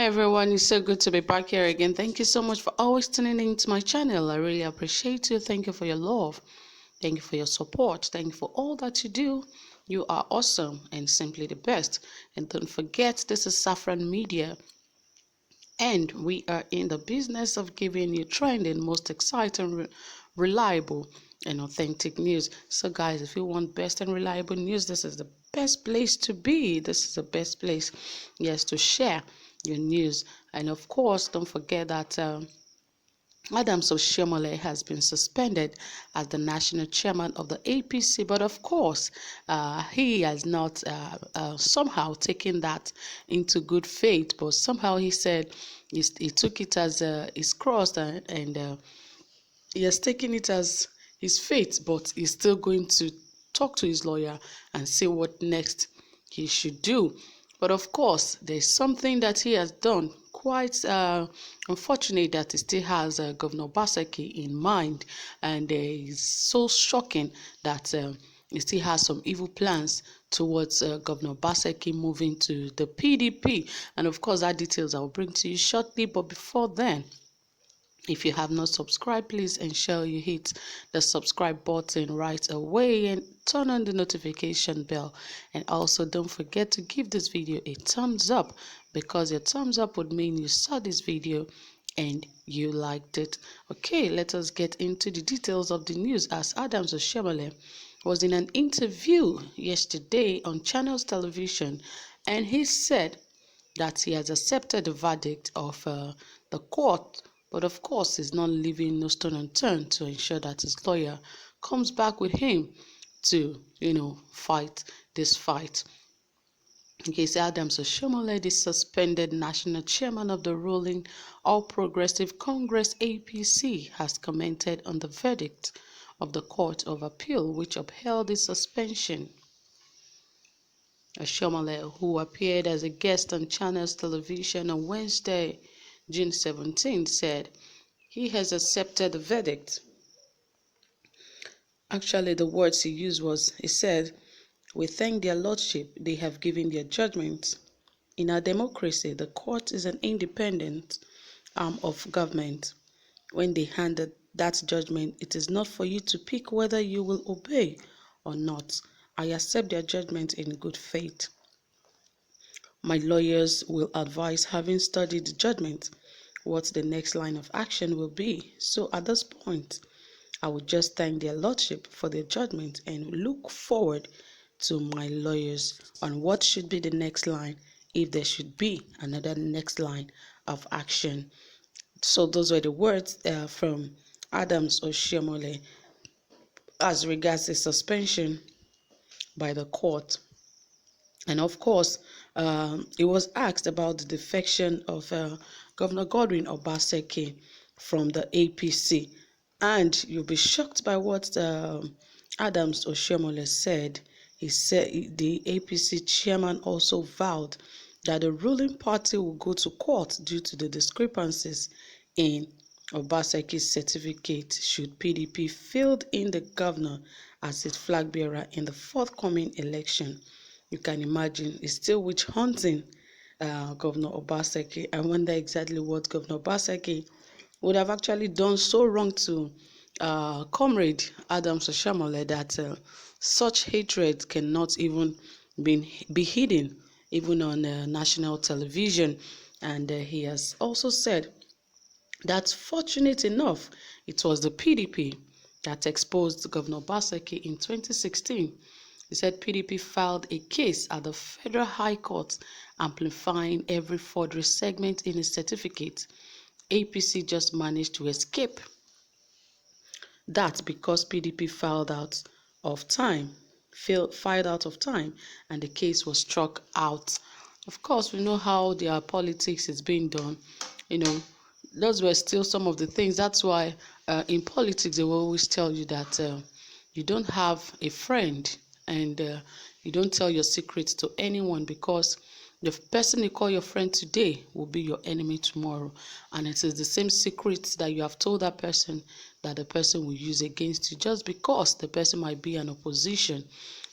everyone, it's so good to be back here again. Thank you so much for always tuning into my channel. I really appreciate you. Thank you for your love. Thank you for your support. Thank you for all that you do. You are awesome and simply the best. And don't forget, this is Saffron Media, and we are in the business of giving you trending, most exciting, reliable and authentic news. So guys, if you want best and reliable news, this is the best place to be. This is the best place, yes, to share your news. And of course, don't forget that Oshiomhole has been suspended as the national chairman of the APC, but of course, he has not somehow taken that into good faith. But somehow he said he took it as his cross, and he has taken it as his fate. But he's still going to talk to his lawyer and see what next he should do. But of course, there's something that he has done quite unfortunate, that he still has Governor Obaseki in mind, and it's so shocking that he still has some evil plans towards Governor Obaseki moving to the PDP. And of course, that details I'll bring to you shortly. But before then, if you have not subscribed, please ensure you hit the subscribe button right away and turn on the notification bell. And also don't forget to give this video a thumbs up, because your thumbs up would mean you saw this video and you liked it. Okay, let us get into the details of the news. As Oshiomhole was in an interview yesterday on Channels Television, and he said that he has accepted the verdict of the court. But of course, he's not leaving no stone unturned to ensure that his lawyer comes back with him to, fight this fight. Okay, so Oshiomhole, the suspended national chairman of the ruling All Progressive Congress APC, has commented on the verdict of the Court of Appeal, which upheld his suspension. Oshiomhole, who appeared as a guest on Channels Television on Wednesday, June 17, said he has accepted the verdict. Actually, the words he used was, he said, "We thank their lordship, they have given their judgment. In our democracy, the court is an independent arm of government. When they handed that judgment, it is not for you to pick whether you will obey or not. I accept their judgment in good faith. My lawyers will advise, having studied the judgment, what the next line of action will be. So at this point, I would just thank their lordship for their judgment and look forward to my lawyers on what should be the next line, if there should be another next line of action." So those were the words from Oshiomhole as regards the suspension by the court. And of course, it was asked about the defection of Governor Godwin Obaseki from the APC. And you'll be shocked by what Oshiomhole said. He said the APC chairman also vowed that the ruling party will go to court due to the discrepancies in Obaseki's certificate should PDP field in the governor as its flag bearer in the forthcoming election. You can imagine, it's still witch hunting Governor Obaseki. I wonder exactly what Governor Obaseki would have actually done so wrong to Comrade Oshiomhole that such hatred cannot even be hidden, even on national television. And he has also said that, fortunate enough, it was the PDP that exposed Governor Obaseki in 2016. He said PDP filed a case at the Federal High Court amplifying every forgery segment in his certificate. APC just managed to escape that because PDP filed out of time, and the case was struck out. Of course, we know how their politics is being done. Those were still some of the things. That's why in politics they will always tell you that you don't have a friend, and you don't tell your secrets to anyone, because the person you call your friend today will be your enemy tomorrow. And it is the same secrets that you have told that person that the person will use against you, just because the person might be an opposition.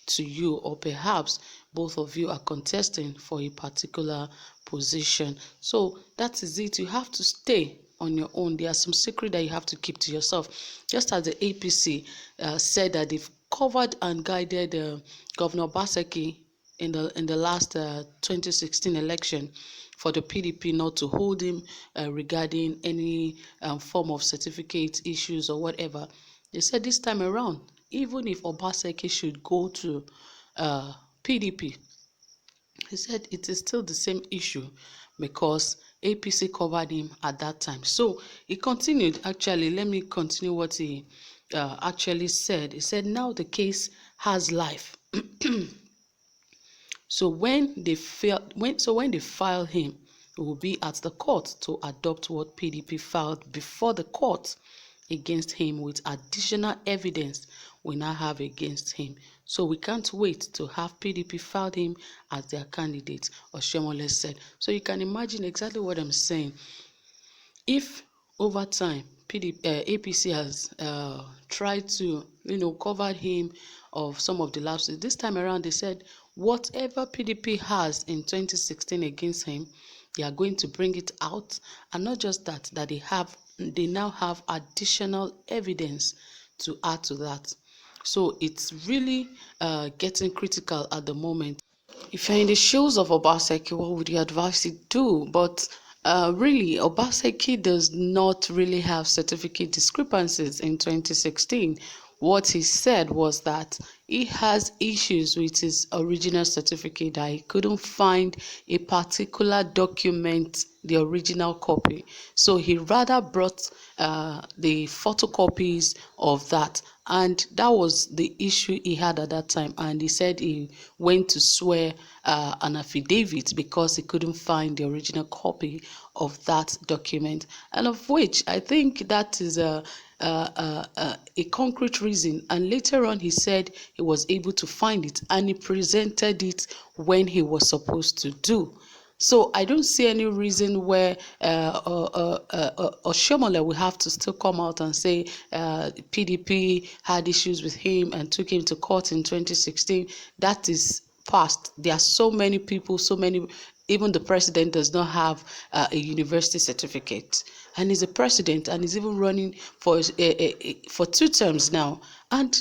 to you, or perhaps both of you are contesting for a particular position. So that is it. You have to stay on your own. There are some secret that you have to keep to yourself. Just as the APC said that they've covered and guided Governor Obaseki in the last 2016 election for the PDP not to hold him regarding any form of certificate issues or whatever. They said this time around, even if Obaseki should go to PDP, he said it is still the same issue because APC covered him at that time. So he continued, actually, let me continue what he actually said. He said, now the case has life. So when they file him, it will be at the court to adopt what PDP filed before the court against him, with additional evidence we now have against him. So we can't wait to have PDP filed him as their candidate, Oshiomhole said. So you can imagine exactly what I'm saying. If over time APC has tried to cover him of some of the lapses, this time around they said whatever PDP has in 2016 against him, they are going to bring it out. And not just that, they now have additional evidence to add to that. So it's really getting critical at the moment. If you're in the shoes of Obaseki, what would you advise it do? But really, Obaseki does not really have certificate discrepancies in 2016. What he said was that he has issues with his original certificate, that he couldn't find a particular document, the original copy. So he rather brought the photocopies of that. And that was the issue he had at that time. And he said he went to swear an affidavit because he couldn't find the original copy of that document. And of which I think that is a concrete reason. And later on, he said he was able to find it and he presented it when he was supposed to do. So I don't see any reason where Oshiomhole will have to still come out and say PDP had issues with him and took him to court in 2016. That is past. There are so many people, even the president does not have a university certificate. And he's a president and he's even running for 2 terms now. And,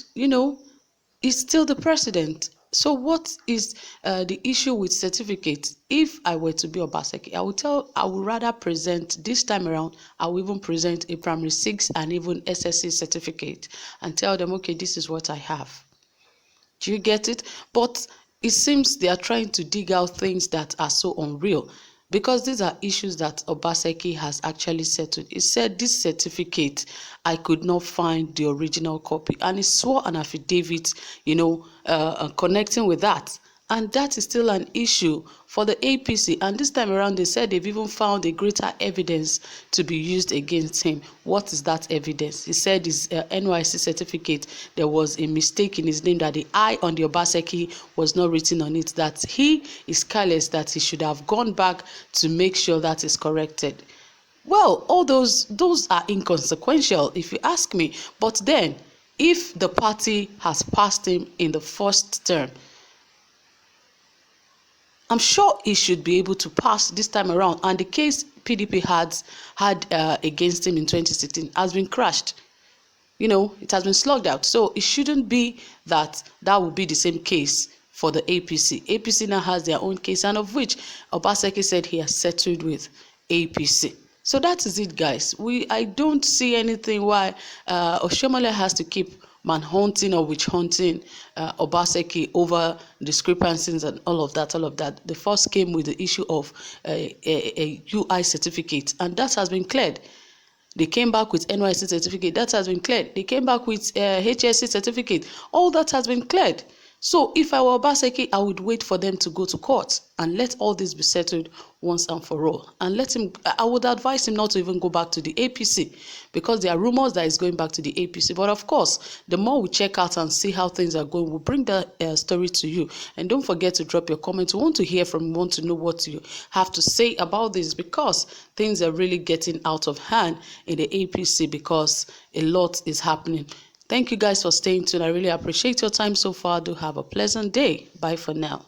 he's still the president. So what is the issue with certificates? If I were to be Obaseki, I would rather present this time around. I will even present a primary 6 and even SSC certificate and tell them, okay, this is what I have. Do you get it? But it seems they are trying to dig out things that are so unreal, because these are issues that Obaseki has actually settled. He said, this certificate, I could not find the original copy. And he swore an affidavit, connecting with that. And that is still an issue for the APC. And this time around, they said they've even found a greater evidence to be used against him. What is that evidence? He said his NYC certificate, there was a mistake in his name, that the I on the Obaseki was not written on it, that he is careless, that he should have gone back to make sure that is corrected. Well, all those are inconsequential, if you ask me. But then, if the party has passed him in the first term, I'm sure he should be able to pass this time around. And the case PDP had against him in 2016 has been crashed. It has been slugged out. So it shouldn't be that would be the same case for the APC. APC now has their own case, and of which Obaseki said he has settled with APC. So that is it, guys. I don't see anything why Oshiomhole has to keep manhunting or witch hunting Obaseki over discrepancies and all of that. The first came with the issue of a UI certificate, and that has been cleared. They came back with NYC certificate, that has been cleared. They came back with HSC certificate, all that has been cleared. So if I were Obaseki, I would wait for them to go to court and let all this be settled once and for all. And I would advise him not to even go back to the APC, because there are rumors that he's going back to the APC. But of course, the more we check out and see how things are going, we'll bring that story to you. And don't forget to drop your comments. We want to hear from you, want to know what you have to say about this, because things are really getting out of hand in the APC, because a lot is happening. Thank you guys for staying tuned. I really appreciate your time so far. Do have a pleasant day. Bye for now.